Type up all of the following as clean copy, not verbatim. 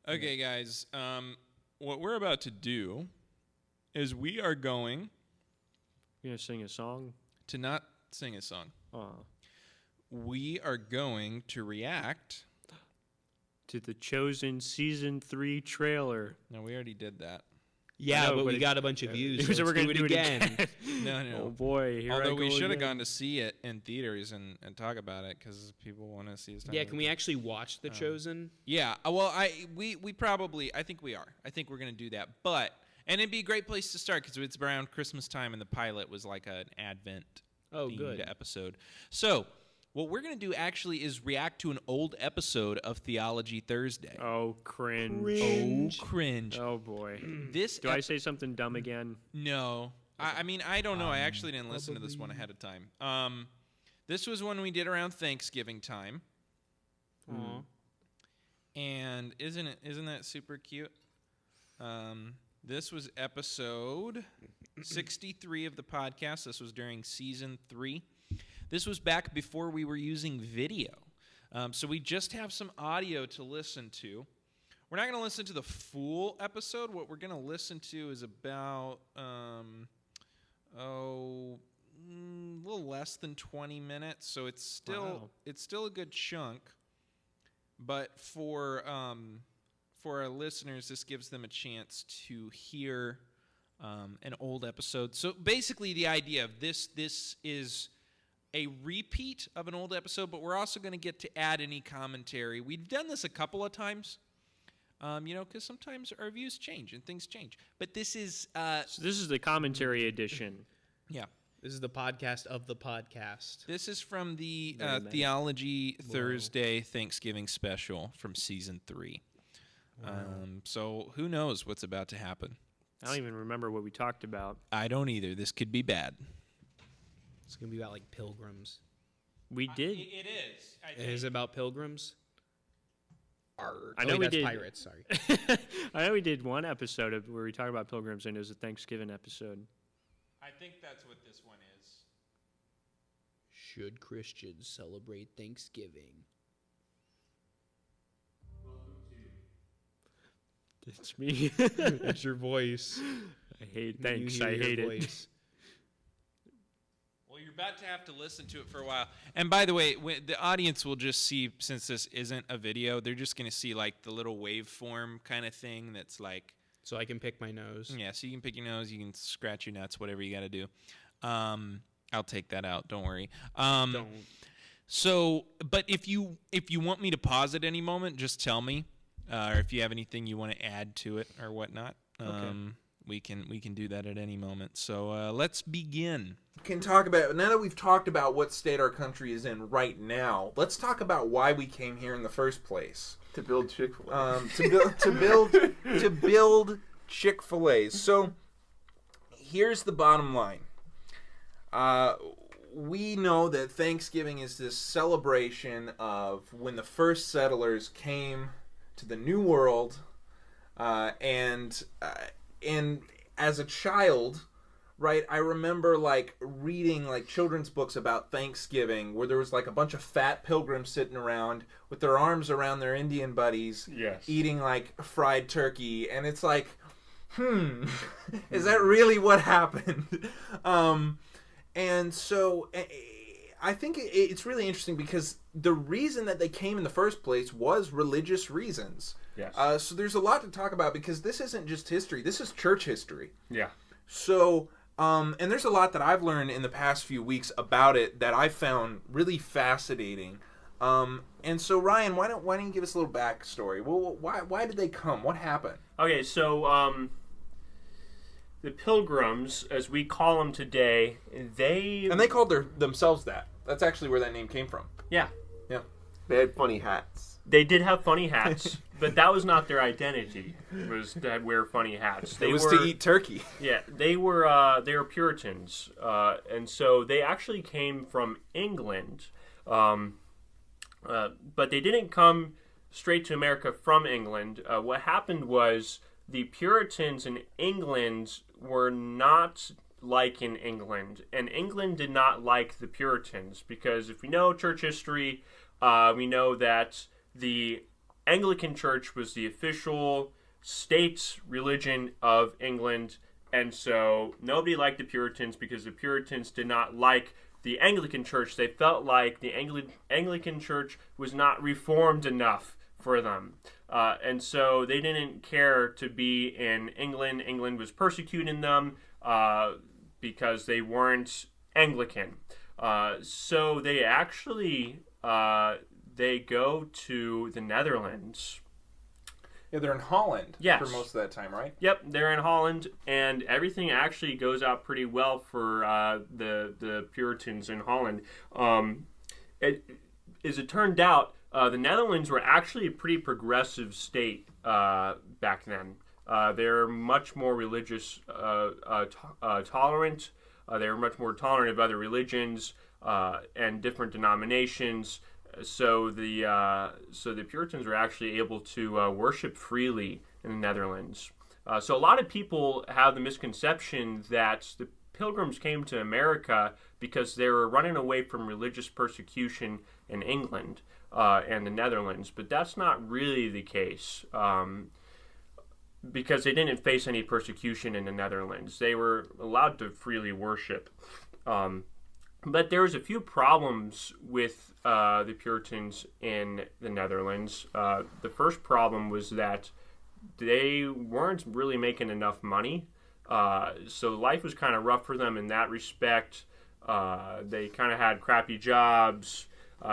Okay, guys. What we're about to do is we are going You gonna sing a song? to not sing a song. Oh. We are going to react To the Chosen Season 3 trailer. No, we already did that. Yeah, No, but we it- got a bunch of views, So so we're let's gonna do it again. No. Oh boy! Here Although I we go should have again. gone to see it in theaters and talk about it because people want to see us. Yeah, can we actually watch The Chosen? Yeah. Well, we probably I think we are. I think we're gonna do that. And it'd be a great place to start because it's around Christmas time and the pilot was like an Advent themed episode. So what we're gonna do actually is react to an old episode of Theology Thursday. Oh, cringe. Oh, cringe. Oh boy. This Do I say something dumb again? No. I mean, I don't know. I actually didn't listen to this one ahead of time. This was one we did around Thanksgiving time. Aww. And isn't that super cute? This was episode 63 of the podcast. This was during season 3. This was back before we were using video. So we just have some audio to listen to. We're not going to listen to the full episode. What we're going to listen to is about, a little less than 20 minutes. So it's still a good chunk. But for our listeners, this gives them a chance to hear an old episode. So basically the idea of this is a repeat of an old episode, but we're also going to get to add any commentary. We've done this a couple of times, because sometimes our views change and things change. But this is... So this is the commentary edition. Yeah. This is the podcast of the podcast. This is from the Theology Thursday Thanksgiving special from season 3. Wow. So who knows what's about to happen. I don't even remember what we talked about. I don't either. This could be bad. It's going to be about, like, pilgrims. We did. It is. It is about pilgrims? I know we did. Pirates, sorry. I know we did one episode where we talked about pilgrims, and it was a Thanksgiving episode. I think that's what this one is. Should Christians celebrate Thanksgiving? It's me. That's your voice. I hate it. Well, you're about to have to listen to it for a while. And by the way, the audience will just see, since this isn't a video, they're just going to see like the little waveform kind of thing that's like... So I can pick my nose. Yeah, so you can pick your nose, you can scratch your nuts, whatever you got to do. I'll take that out. Don't worry. Don't. So, but if you want me to pause at any moment, just tell me. Or if you have anything you want to add to it or whatnot, we can do that at any moment. So let's begin. Can talk about, now that we've talked about what state our country is in right now, let's talk about why we came here in the first place. To build Chick-fil-A. To build Chick-fil-A. So here's the bottom line. We know that Thanksgiving is this celebration of when the first settlers came to the New World, and as a child, right, I remember like reading like children's books about Thanksgiving where there was like a bunch of fat pilgrims sitting around with their arms around their Indian buddies, eating like fried turkey, and it's like, is that really what happened? And so I think it's really interesting because the reason that they came in the first place was religious reasons. Yes. So there's a lot to talk about because this isn't just history. This is church history. Yeah. So, and there's a lot that I've learned in the past few weeks about it that I found really fascinating. And so, Ryan, why don't you give us a little backstory? Well, why did they come? What happened? Okay, so the Pilgrims, as we call them today, they called themselves that. That's actually where that name came from. Yeah. They had funny hats. They did have funny hats, but that was not their identity. Was to wear funny hats. It was to eat turkey. Yeah, they were Puritans, and so they actually came from England, but they didn't come straight to America from England. What happened was the Puritans in England were not like in England, and England did not like the Puritans because if we know church history, we know that the Anglican Church was the official state religion of England, and so nobody liked the Puritans because the Puritans did not like the Anglican Church. They felt like the Anglican Church was not reformed enough for them. And so they didn't care to be in England. England was persecuting them because they weren't Anglican. So they actually they go to the Netherlands. Yeah, they're in Holland Yes. for most of that time, right? Yep, they're in Holland, and everything actually goes out pretty well for the Puritans in Holland. As it turned out, the Netherlands were actually a pretty progressive state back then. They're much more religious, tolerant. They were much more tolerant of other religions and different denominations. So the Puritans were actually able to worship freely in the Netherlands. So a lot of people have the misconception that the Pilgrims came to America because they were running away from religious persecution in England and the Netherlands, but that's not really the case. Because they didn't face any persecution in the Netherlands. They were allowed to freely worship. But there was a few problems with the Puritans in the Netherlands. The first problem was that they weren't really making enough money. So life was kind of rough for them in that respect. They kind of had crappy jobs.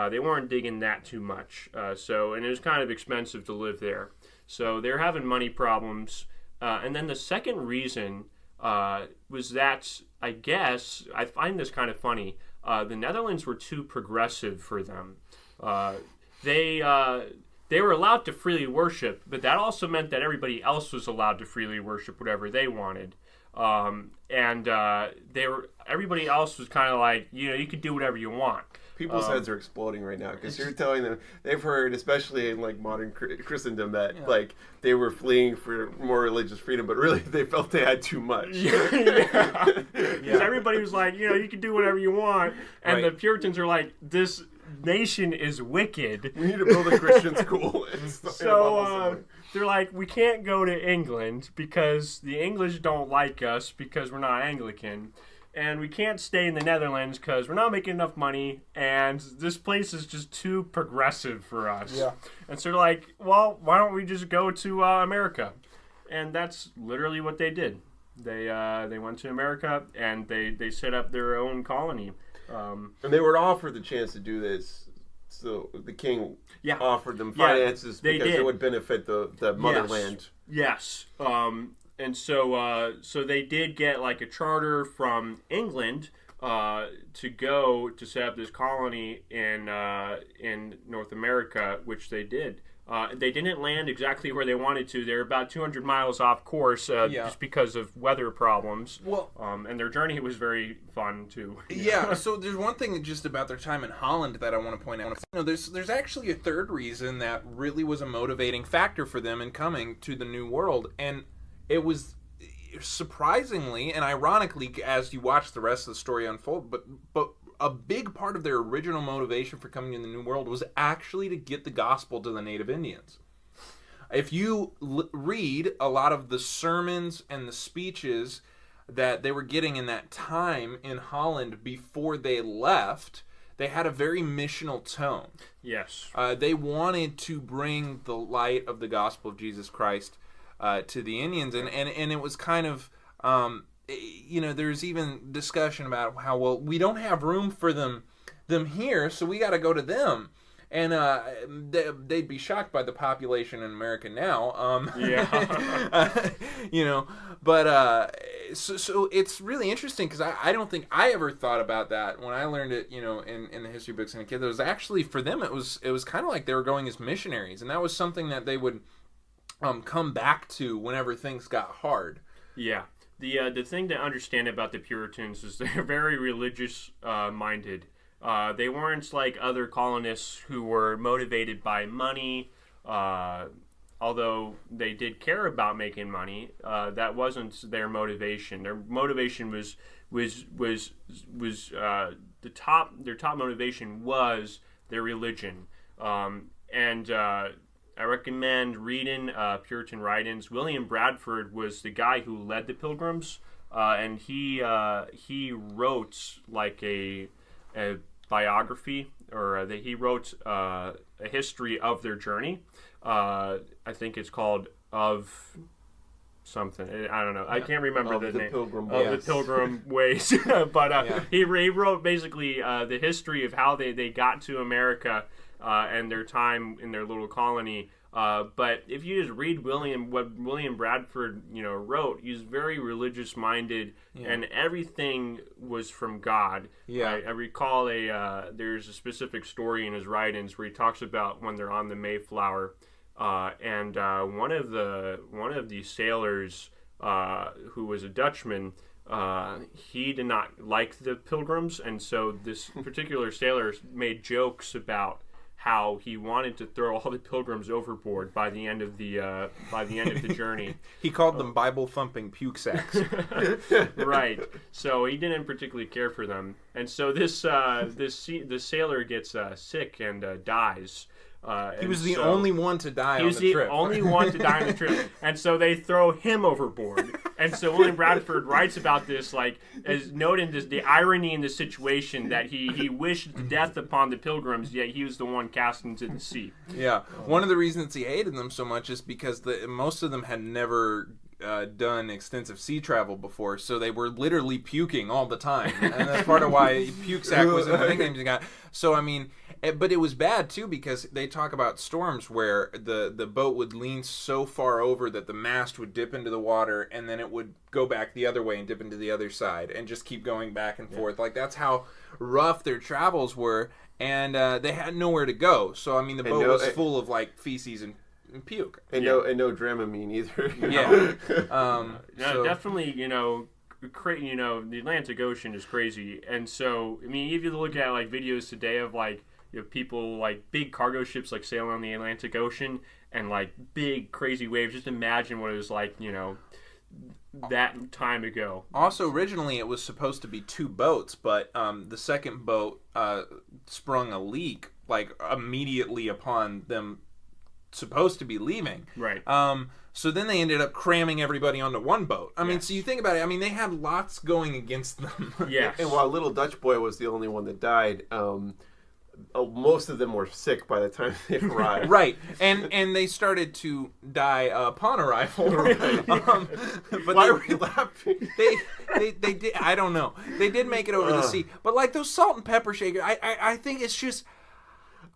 They weren't digging that too much. And it was kind of expensive to live there. So they're having money problems. And then the second reason was that, I guess, I find this kind of funny, the Netherlands were too progressive for them. They were allowed to freely worship, but that also meant that everybody else was allowed to freely worship whatever they wanted. Everybody else was kind of like, you could do whatever you want. People's heads are exploding right now because you're telling them they've heard, especially in like modern Christendom, that like they were fleeing for more religious freedom, but really they felt they had too much. Because everybody was like, you can do whatever you want, and the Puritans are like, this nation is wicked. We need to build a Christian school. So they're like, we can't go to England because the English don't like us because we're not Anglican. And we can't stay in the Netherlands because we're not making enough money, and this place is just too progressive for us. Yeah. And so they're like, well, why don't we just go to America? And that's literally what they did. They went to America, and they set up their own colony. And they were offered the chance to do this. So the king offered them finances because it would benefit the motherland. Yes. And so they did get like a charter from England to go to set up this colony in North America, which they did. They didn't land exactly where they wanted to. They're about 200 miles off course just because of weather problems. Well, and their journey was very fun too. Yeah. So there's one thing just about their time in Holland that I want to point out. There's actually a third reason that really was a motivating factor for them in coming to the New World, and it was surprisingly and ironically, as you watch the rest of the story unfold, but a big part of their original motivation for coming to the New World was actually to get the gospel to the native Indians. If you read a lot of the sermons and the speeches that they were getting in that time in Holland before they left, they had a very missional tone. Yes. They wanted to bring the light of the gospel of Jesus Christ to the Indians, and it was kind of, there's even discussion about how, well, we don't have room for them here, so we got to go to them. And they'd be shocked by the population in America now. But so it's really interesting because I don't think I ever thought about that when I learned it, in the history books and a kid. It was actually, for them, it was kind of like they were going as missionaries, and that was something that they would come back to whenever things got hard. Yeah. The thing to understand about the Puritans is they're very religious minded. They weren't like other colonists who were motivated by money, although they did care about making money. That wasn't their motivation. Their motivation was their top motivation was their religion. I recommend reading Puritan writings. William Bradford was the guy who led the Pilgrims, and he wrote like a biography, or he wrote a history of their journey. I think it's called Of something. I don't know. I can't remember the name. Pilgrim Of the Pilgrim Ways. But he wrote basically the history of how they got to America and their time in their little colony. But if you just read what William Bradford wrote, he's very religious minded, and everything was from God. I recall there's a specific story in his writings where he talks about when they're on the Mayflower, and one of the sailors who was a Dutchman. He did not like the Pilgrims, and so this particular sailor made jokes about how he wanted to throw all the Pilgrims overboard by the end of the journey. He called them Bible thumping puke sacks. Right. So he didn't particularly care for them, and so the sailor gets sick and dies. He was the only one to die on the trip. He was the only one to die on the trip. And so they throw him overboard. And so William Bradford writes about this, as noting the irony in the situation, that he wished death upon the Pilgrims, yet he was the one cast into the sea. Yeah. One of the reasons he hated them so much is because most of them had never done extensive sea travel before, so they were literally puking all the time. And that's part of why puke sack was in the nicknames he got. So, I mean... But it was bad, too, because they talk about storms where the boat would lean so far over that the mast would dip into the water, and then it would go back the other way and dip into the other side and just keep going back and forth. Like, that's how rough their travels were, and they had nowhere to go. So, I mean, the boat was full of, feces and puke. And no Dramamine either. So, definitely, the Atlantic Ocean is crazy. And so, I mean, if you look at, videos today of, people big cargo ships sailing on the Atlantic Ocean and big crazy waves. Just imagine what it was like, that time ago. Also, originally it was supposed to be 2 boats, but the second boat sprung a leak immediately upon them supposed to be leaving. Right. So then they ended up cramming everybody onto one boat. I mean, so you think about it. I mean, they had lots going against them. Yes. And while Little Dutch Boy was the only one that died, most of them were sick by the time they arrived. Right, and they started to die upon arrival. But why were you laughing? They did. I don't know. They did make it over the sea, but those salt and pepper shakers, I think it's just.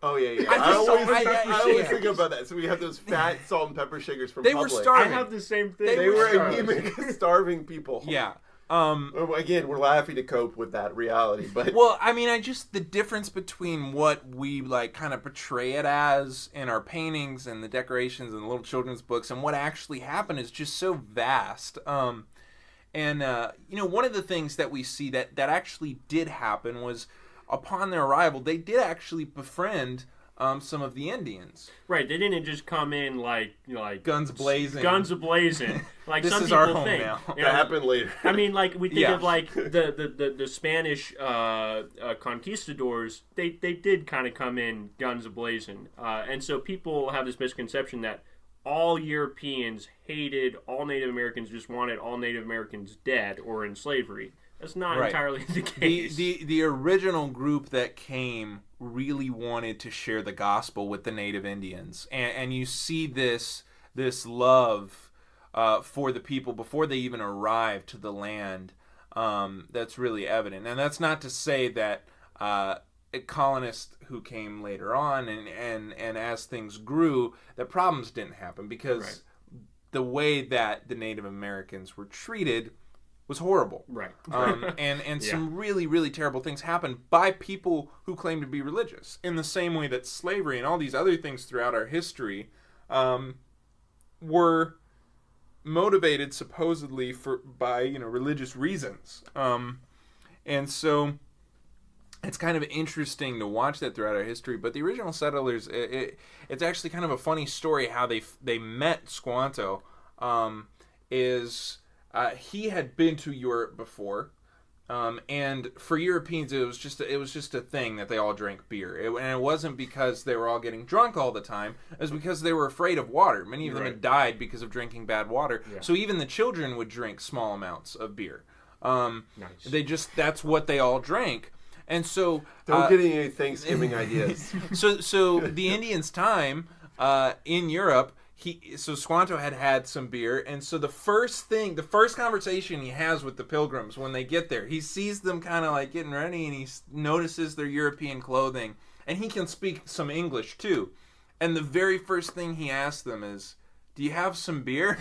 Oh yeah. I always think about that. So we have those fat salt and pepper shakers from They Publix. were starving. I have the same thing. They were anemic, starving people. Yeah. Again, we're laughing to cope with that reality, but well, I mean, the difference between what we kind of portray it as in our paintings and the decorations and the little children's books and what actually happened is just so vast. And one of the things that we see that actually did happen was upon their arrival, they did actually befriend some of the Indians. Right, they didn't just come in guns blazing. Guns ablazing. This some is people our home think. now. that happened later. I mean, we think of the Spanish conquistadors. They did kind of come in guns ablazing, and so people have this misconception that all Europeans hated all Native Americans, just wanted all Native Americans dead or in slavery. That's not entirely the case. The original group that came really wanted to share the gospel with the Native Indians, and you see this love for the people before they even arrived to the land. That's really evident, and that's not to say that colonists who came later on and as things grew, that problems didn't happen, because the way that the Native Americans were treated was horrible. Right. And some really, really terrible things happened by people who claim to be religious, in the same way that slavery and all these other things throughout our history were motivated supposedly by religious reasons. And so it's kind of interesting to watch that throughout our history. But the original settlers, it's actually kind of a funny story how they met Squanto. He had been to Europe before, And for Europeans, it was just a thing that they all drank beer, and it wasn't because they were all getting drunk all the time. It was because they were afraid of water. Many of them had died because of drinking bad water. Yeah. So even the children would drink small amounts of beer. Nice. That's what they all drank. And so don't get any Thanksgiving ideas. So the Indians' time in Europe. Squanto had some beer, and so the first conversation he has with the pilgrims when they get there, he sees them kind of like getting ready, and he notices their European clothing, and he can speak some English too. And the very first thing he asks them is, "Do you have some beer?"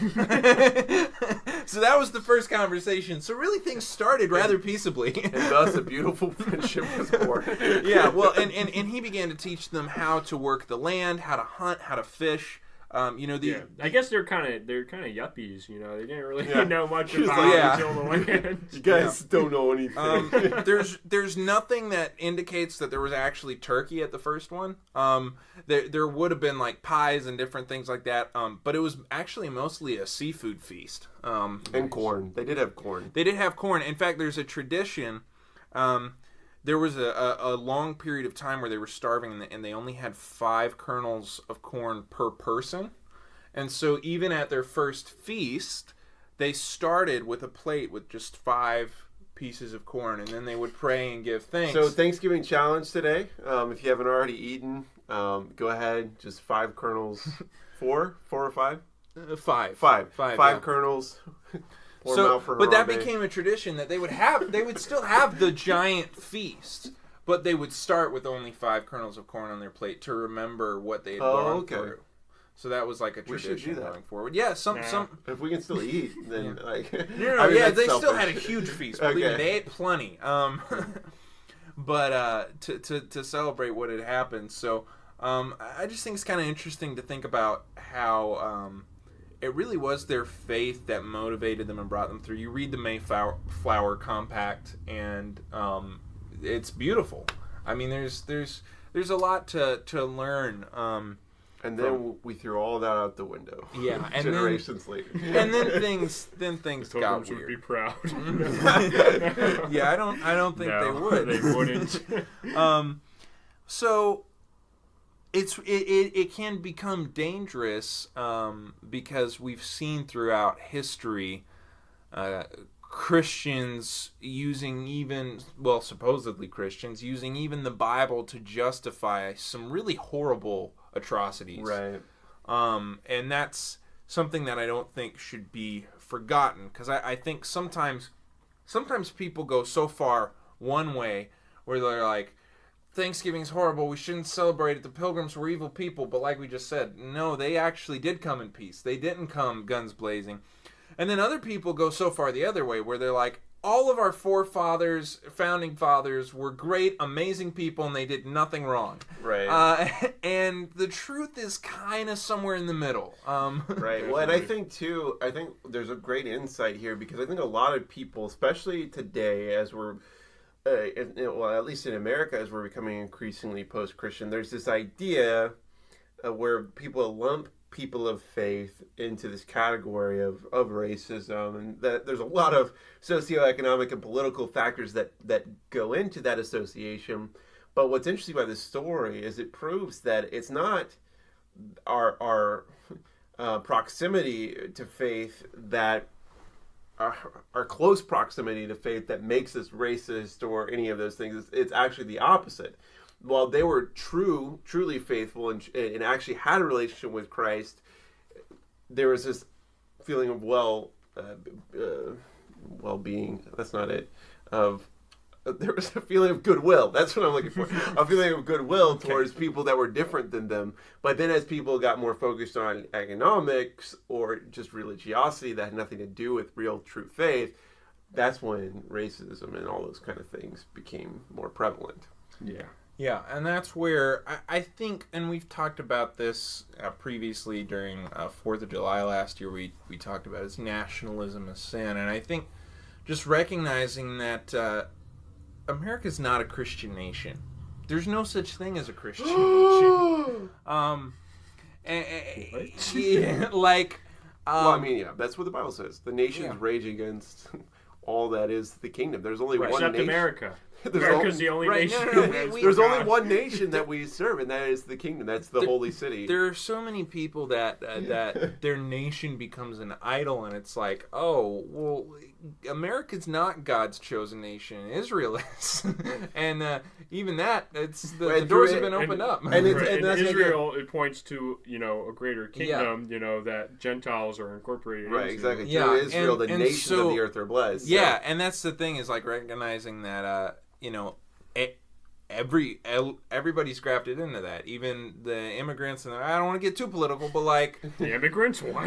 So that was the first conversation. So really, things started rather peaceably, and thus a beautiful friendship was born. Yeah, well, and he began to teach them how to work the land, how to hunt, how to fish. I guess they're kind of yuppies. You know, they didn't really know much about the land. You guys don't know anything. There's nothing that indicates that there was actually turkey at the first one. There would have been like pies and different things like that. But it was actually mostly a seafood feast. And corn. They did have corn. They did have corn. In fact, there's a tradition. There was a long period of time where they were starving, and they only had 5 kernels of corn per person. And so even at their first feast, they started with a plate with just 5 pieces of corn, and then they would pray and give thanks. So Thanksgiving challenge today. If you haven't already eaten, go ahead. Just 5 kernels. 4 or 5? 5. 5 kernels. But that became a tradition that they would still have the giant feast, but they would start with only 5 kernels of corn on their plate to remember what they had gone through. So that was like a tradition going forward. Yeah, some. If we can still eat, then they still had a huge feast. Believe me, they ate plenty. But to celebrate what had happened, so I just think it's kind of interesting to think about how. It really was their faith that motivated them and brought them through. You read the Mayflower Compact, and it's beautiful. I mean, there's a lot to learn. And then we threw all that out the window. Yeah, and generations later. And then things got weird. Would be proud. Yeah, I don't think they would. They wouldn't. So. It can become dangerous because we've seen throughout history Christians supposedly Christians using even the Bible to justify some really horrible atrocities. Right. And that's something that I don't think should be forgotten, because I think sometimes people go so far one way where they're like, Thanksgiving's horrible, we shouldn't celebrate it, the pilgrims were evil people. But like we just said, no, they actually did come in peace. They didn't come guns blazing. And then other people go so far the other way where they're like, all of our founding fathers were great, amazing people, and they did nothing wrong. Right. And the truth is kind of somewhere in the middle. Right. Well, and I think there's a great insight here, because I think a lot of people, especially today, as we're at least in America, as we're becoming increasingly post-Christian, there's this idea where people lump people of faith into this category of racism, and that there's a lot of socioeconomic and political factors that go into that association. But what's interesting about this story is it proves that it's not our proximity to faith that our close proximity to faith that makes us racist or any of those things. It's actually the opposite. While they were truly faithful and actually had a relationship with Christ, there was this feeling of well-being. That's not it. There was a feeling of goodwill. That's what I'm looking for. A feeling of goodwill towards people that were different than them. But then as people got more focused on economics or just religiosity that had nothing to do with real true faith, that's when racism and all those kind of things became more prevalent. Yeah. Yeah, and that's where I think, and we've talked about this previously during 4th of July last year, we talked about is nationalism a sin. And I think just recognizing that America's not a Christian nation. There's no such thing as a Christian nation. Well, I mean, yeah, that's what the Bible says. The nations rage against all that is the kingdom. There's only one Except nation. America. There's America's the only Right, nation. no, that has There's God. only one nation that we serve, and that is the kingdom. That's the holy city. There are so many people that that their nation becomes an idol, and it's like, oh, well, America's not God's chosen nation. Israel is, and even that, it's the doors have been opened up. and it's- Right, and in that's Israel, it points to a greater kingdom. That Gentiles are incorporated. Right, into. exactly. Yeah, Through Israel, and the nations so- of the earth are blessed. So- Yeah, and that's the thing, is like recognizing that everybody's grafted into that. Even the immigrants, and I don't want to get too political, but like The immigrants, what?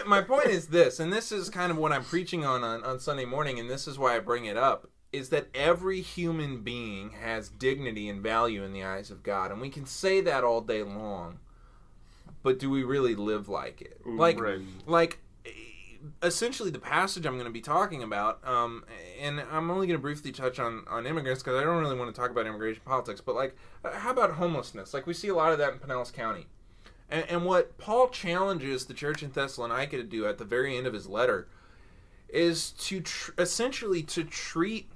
my point is this, and this is kind of what I'm preaching on Sunday morning, and this is why I bring it up, is that every human being has dignity and value in the eyes of God, and we can say that all day long, but do we really live like it? Like essentially the passage I'm going to be talking about, and I'm only going to briefly touch on immigrants because I don't really want to talk about immigration politics, but like, how about homelessness? Like, we see a lot of that in Pinellas County. And what Paul challenges the church in Thessalonica to do at the very end of his letter is to essentially to treat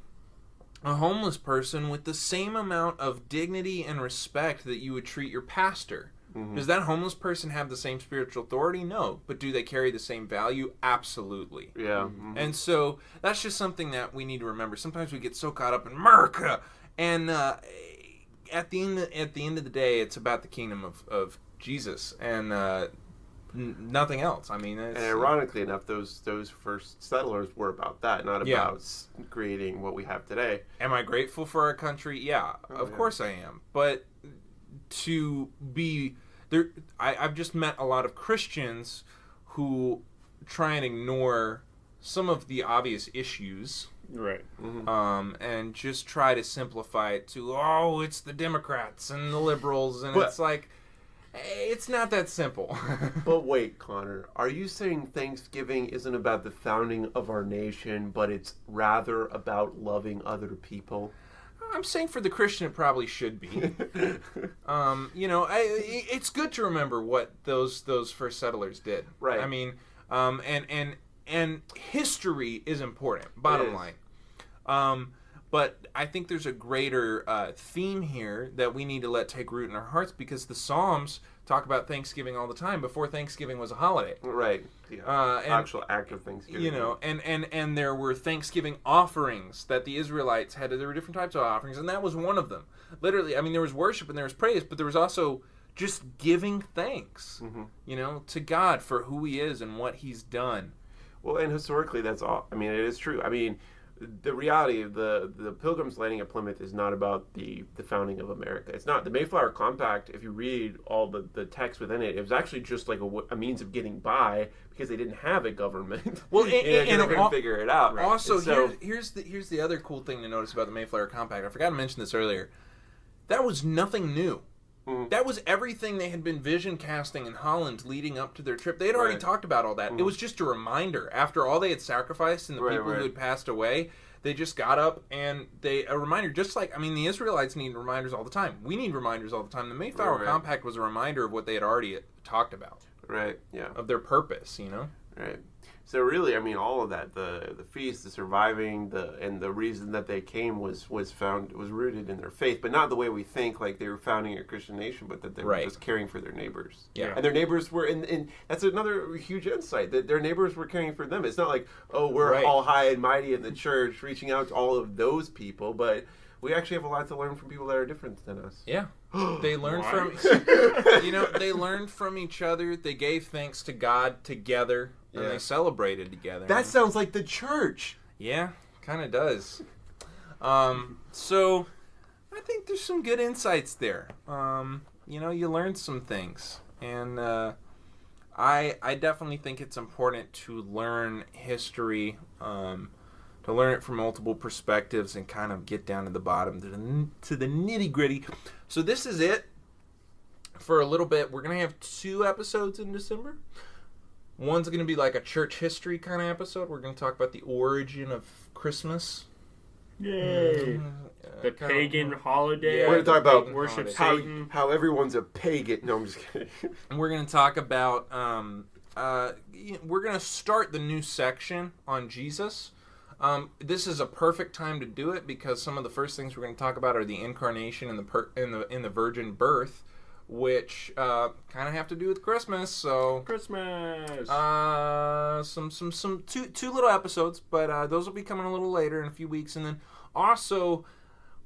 a homeless person with the same amount of dignity and respect that you would treat your pastor. Does that homeless person have the same spiritual authority? No. But do they carry the same value? Absolutely. Yeah. And so that's just something that we need to remember. Sometimes we get so caught up in America, and at the end of the day, it's about the kingdom of Jesus and nothing else. I mean, And ironically enough, those first settlers were about that, not Yeah. about creating what we have today. am I grateful for our country? Yeah, of course I am. But to be there, I've just met a lot of Christians who try and ignore some of the obvious issues, Right. and just try to simplify it to, oh, it's the Democrats and the liberals, and But- it's like, it's not that simple. But wait, Connor, are you saying Thanksgiving isn't about the founding of our nation, but it's rather about loving other people? I'm saying for the Christian, it probably should be. It's good to remember what those first settlers did. Right. I mean, and history is important. Bottom It is. line. But I think there's a greater theme here that we need to let take root in our hearts, because the Psalms talk about Thanksgiving all the time before Thanksgiving was a holiday. Right. Yeah. And- Actual act of Thanksgiving. And there were Thanksgiving offerings that the Israelites had. There were different types of offerings, and that was one of them. Literally, I mean, there was worship and there was praise, but there was also just giving thanks, to God for who He is and what He's done. Well, and historically, that's all. I mean, it is true. I mean, the reality of the Pilgrims landing at Plymouth is not about the founding of America. It's not. The Mayflower Compact, if you read all the text within it, it was actually just like a means of getting by because they didn't have a government. Well, and they couldn't figure it out. Also, And so, here's the other cool thing to notice about the Mayflower Compact. I forgot to mention this earlier. That was nothing new. That was everything they had been vision casting in Holland leading up to their trip. They had already Right. talked about all that. It was just a reminder. After all they had sacrificed and the Right, people right. who had passed away, they just got up and a reminder. Just like, I mean, the Israelites need reminders all the time. We need reminders all the time. The Mayflower Right. Compact was a reminder of what they had already talked about, right, yeah. of their purpose, Right. So really, I mean, all of that, the feast, the surviving, and the reason that they came was rooted in their faith, but not the way we think, like they were founding a Christian nation, but that they were Right. just caring for their neighbors. Yeah. And their neighbors were in that's another huge insight, that their neighbors were caring for them. It's not like, oh, we're Right. all high and mighty in the church, reaching out to all of those people, but we actually have a lot to learn from people that are different than us. Yeah. They learned from they learned from each other. They gave thanks to God together, and Yeah. they celebrated together. That sounds like the church. Yeah, kind of does. So I think there's some good insights there. You learned some things, and I definitely think it's important to learn history, to learn it from multiple perspectives, and kind of get down to the bottom, to the nitty gritty. So this is it for a little bit. We're gonna have 2 episodes in December. One's going to be like a church history kind of episode. We're going to talk about the origin of Christmas. Yay. The Kinda- pagan holiday. Yeah, We're gonna talk the about pagan worship holiday. Satan. How everyone's a pagan. No, I'm just kidding. And we're going to talk about, we're going to start the new section on Jesus. This is a perfect time to do it because some of the first things we're going to talk about are the incarnation and the virgin birth, which kind of have to do with Christmas. So Christmas. Some two little episodes, but those will be coming a little later in a few weeks, and then also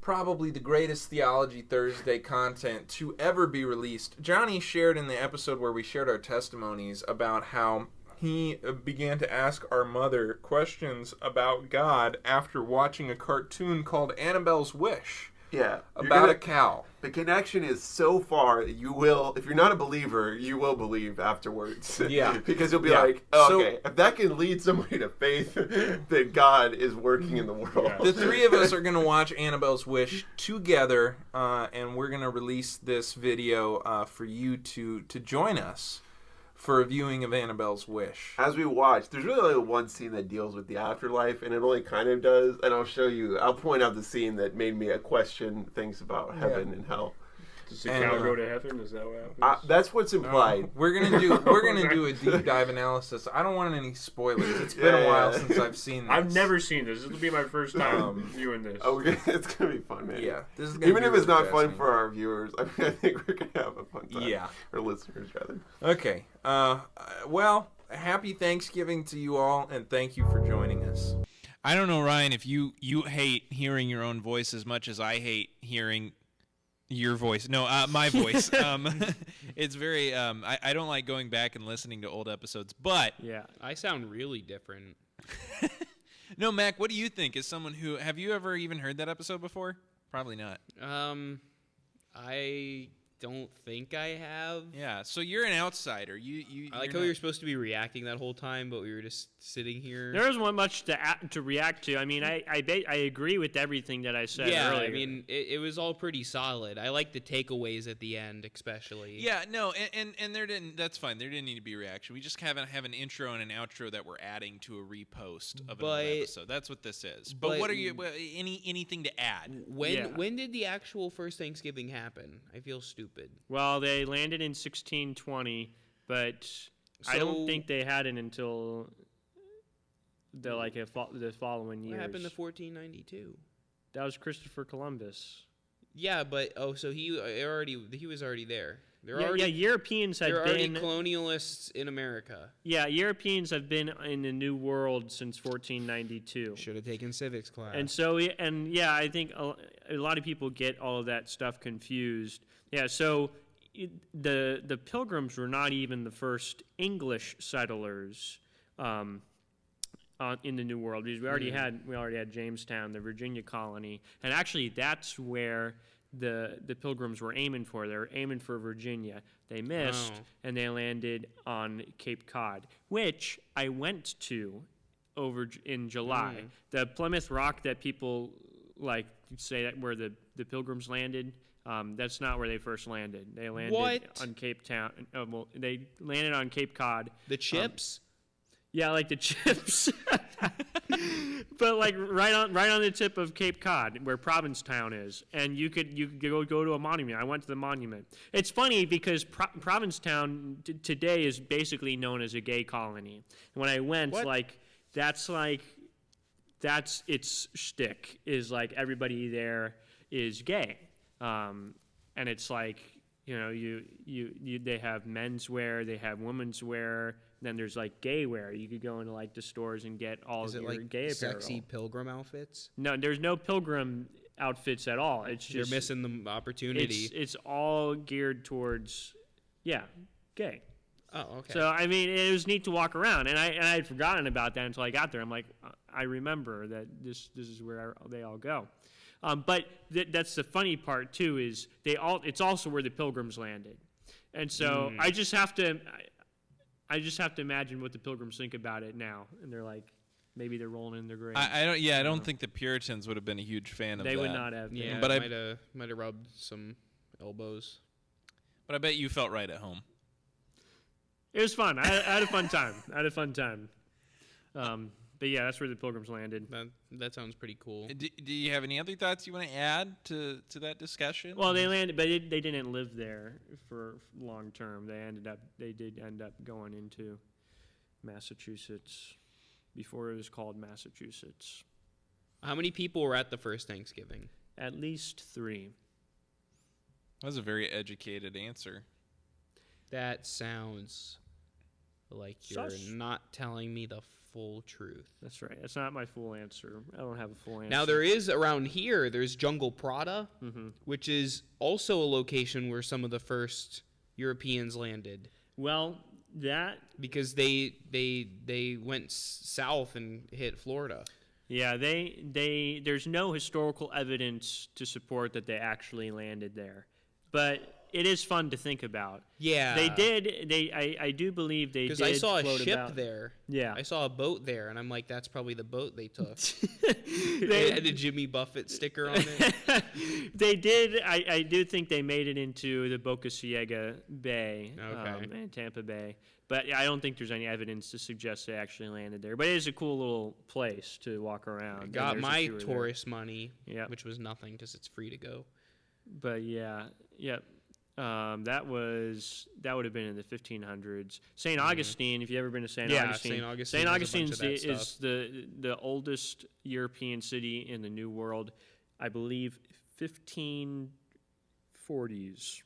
probably the greatest Theology Thursday content to ever be released. Johnny shared in the episode where we shared our testimonies about how he began to ask our mother questions about God after watching a cartoon called Annabelle's Wish. Yeah. About a cow. The connection is so far that you will, if you're not a believer, you will believe afterwards. Yeah. Because you'll be Yeah. like, So- okay, if that can lead somebody to faith, then God is working in the world. The three of us are going to watch Annabelle's Wish together, and we're going to release this video for you to join us for a viewing of Annabelle's Wish. As we watch, there's really only one scene that deals with the afterlife, and it only kind of does. And I'll point out the scene that made me question things about heaven and hell. Does the cow go to heaven? Is that what happens? That's what's implied. We're gonna do a deep dive analysis. I don't want any spoilers. It's been a while since I've seen this. I've never seen this. This will be my first time viewing this. It's gonna be fun, man. Yeah, this is gonna even be if it's really not fun fascinating. for our viewers. I mean, I think we're gonna have a fun time. Yeah. Or listeners rather. Okay. Well, happy Thanksgiving to you all, and thank you for joining us. I don't know, Ryan, if you hate hearing your own voice as much as I hate hearing your voice. No, my voice. It's very, I don't like going back and listening to old episodes, but. Yeah, I sound really different. No, Mac, what do you think? As someone who, have you ever even heard that episode before? Probably not. I don't think I have. Yeah, so you're an outsider. You I like how we were supposed to be reacting that whole time, but we were just sitting here. There isn't much to react to. I mean, I agree with everything that I said earlier. I mean, it was all pretty solid. I like the takeaways at the end, especially. Yeah, no, and there didn't. That's fine. There didn't need to be a reaction. We just have an intro and an outro that we're adding to a repost of another episode. That's what this is. But what are you? Anything to add? When did the actual first Thanksgiving happen? I feel stupid. Well, they landed in 1620, but I don't think they had it until the following years. What happened to 1492? That was Christopher Columbus. Yeah, but so he was already there. Europeans had There are been already colonialists in America. Yeah, Europeans have been in the New World since 1492. Should have taken civics class. And so, I think a lot of people get all of that stuff confused. Yeah, so the Pilgrims were not even the first English settlers in the New World. Because we already had Jamestown, the Virginia colony, and actually that's where the Pilgrims were aiming for. They were aiming for Virginia. They missed, and they landed on Cape Cod, which I went to over in July. The Plymouth Rock that people like say that where the Pilgrims landed. That's not where they first landed. They landed on Cape Town. They landed on Cape Cod. The chips? Yeah, like the chips. But like right on the tip of Cape Cod, where Provincetown is, and you could go to a monument. I went to the monument. It's funny because Provincetown today is basically known as a gay colony. And when I went, that's its shtick is like everybody there is gay. And it's like, they have men's wear, they have women's wear, then there's like gay wear. You could go into like the stores and get all of your gay apparel. Sexy pilgrim outfits? No, there's no pilgrim outfits at all. It's just you're missing the opportunity. It's all geared towards, gay. Oh, okay. So I mean, it was neat to walk around, and I had forgotten about that until I got there. I'm like, I remember that this is where they all go. But that's the funny part too is it's also where the Pilgrims landed, and so I just have to imagine what the Pilgrims think about it now, and they're like, maybe they're rolling in their grave. I don't think the Puritans would have been a huge fan of that. They would not have. Yeah, but I might have rubbed some elbows. But I bet you felt right at home. It was fun. I had a fun time. But yeah, that's where the Pilgrims landed. That sounds pretty cool. Do you have any other thoughts you want to add to that discussion? Well, they landed, but they didn't live there for long term. They did end up going into Massachusetts. before it was called Massachusetts. How many people were at the first Thanksgiving? At least 3. That was a very educated answer. That sounds like you're Such- not telling me the full truth. That's right. That's not my full answer. I don't have a full answer. Now, there is around here, there's Jungle Prada, Mhm. which is also a location where some of the first Europeans landed. Well, that Because they went south and hit Florida. yeah, they there's no historical evidence to support that they actually landed there, but it is fun to think about. Yeah. They did. I do believe they did. Because I saw a float ship about. there. Yeah. I saw a boat there, and I'm like, that's probably the boat they took. They- It had a Jimmy Buffett sticker on it. They did. I do think they made it into the Boca Ciega Bay Okay. and Tampa Bay, but I don't think there's any evidence to suggest they actually landed there. But it is a cool little place to walk around. and Got there's a my tour there. tourist money, Yep. which was nothing because it's free to go. But yeah. That would have been in the 1500s. St. Augustine, if you've ever been to St. Yeah, Augustine, St. Augustine St. has a bunch Augustine's of that is stuff. the oldest European city in the New World. I believe 1540s.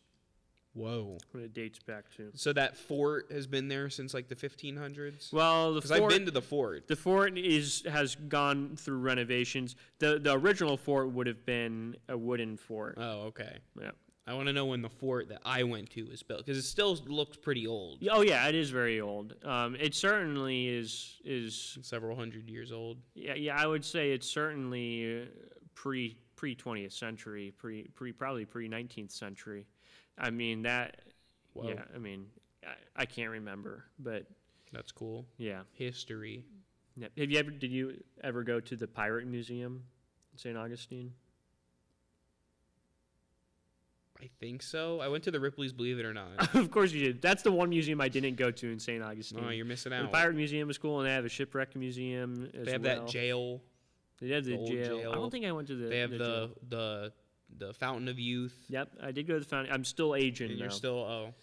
Whoa. When it dates back to. So that fort has been there since like the 1500s? Well, the Because I've fort. been to the fort. The fort has gone through renovations. The original fort would have been a wooden fort. Oh, okay. Yeah. I want to know when the fort that I went to was built because it still looks pretty old. Oh yeah, it is very old. It certainly is Several hundred years old. Yeah, I would say it's certainly pre 20th century, probably pre 19th century. I mean that. Whoa. Yeah, I mean I can't remember, but That's cool. yeah. History. Yeah. Did you ever go to the Pirate Museum in St. Augustine? I think so. I went to the Ripley's, believe it or not. Of course you did. That's the one museum I didn't go to in St. Augustine. Oh, you're missing The out. Pirate Museum is cool, and they have a shipwreck museum as They have well. that jail. They have the the old jail. jail. I don't think I went to the. They have jail. the Fountain of Youth. Yep, I did go to the fountain. I'm still aging And you're though. still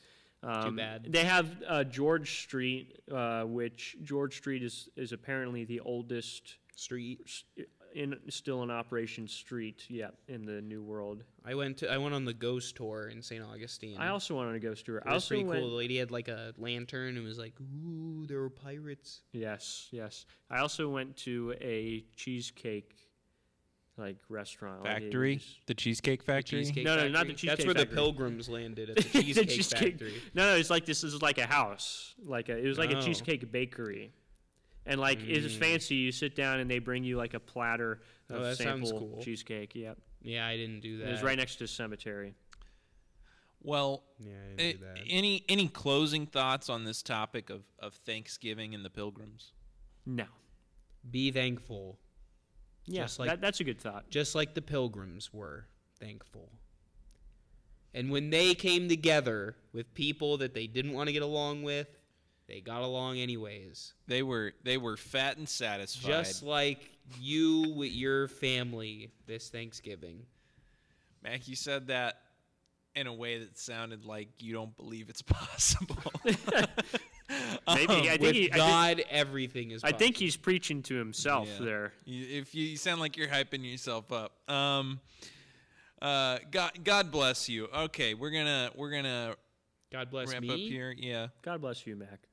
too bad. They have George Street, which George Street is apparently the oldest street. still in operation street. Yeah, in the New World. I went on the ghost tour in St. Augustine. I also wanted to go to It I was also pretty went, cool. The lady had like a lantern and was like, "Ooh, there were pirates." Yes. I also went to a cheesecake restaurant. Factory? The Cheesecake Factory? Cheesecake No, Factory. not the Cheesecake That's where Factory. the Pilgrims landed at the The Cheesecake Factory. No, it's like this is like a house. It was like a Oh. cheesecake bakery. And it was fancy. You sit down and they bring you like a platter Oh, of that sounds sample cool. cheesecake. Yep. Yeah, I didn't do that. It was right next to a cemetery. Well, Yeah, I didn't do that. any closing thoughts on this topic of Thanksgiving and the Pilgrims? No. Be thankful. Yeah, Just like- that's a good thought. Just like the Pilgrims were thankful. And when they came together with people that they didn't want to get along with, they got along anyways. They were fat and satisfied. Just like you with your family this Thanksgiving. Mac, you said that in a way that sounded like you don't believe it's possible. Maybe I With think God, everything is I possible. think he's preaching to himself Yeah. there. If you sound like you're hyping yourself up. God bless you. Okay, we're gonna God bless wrap me. up here. Yeah. God bless you, Mac.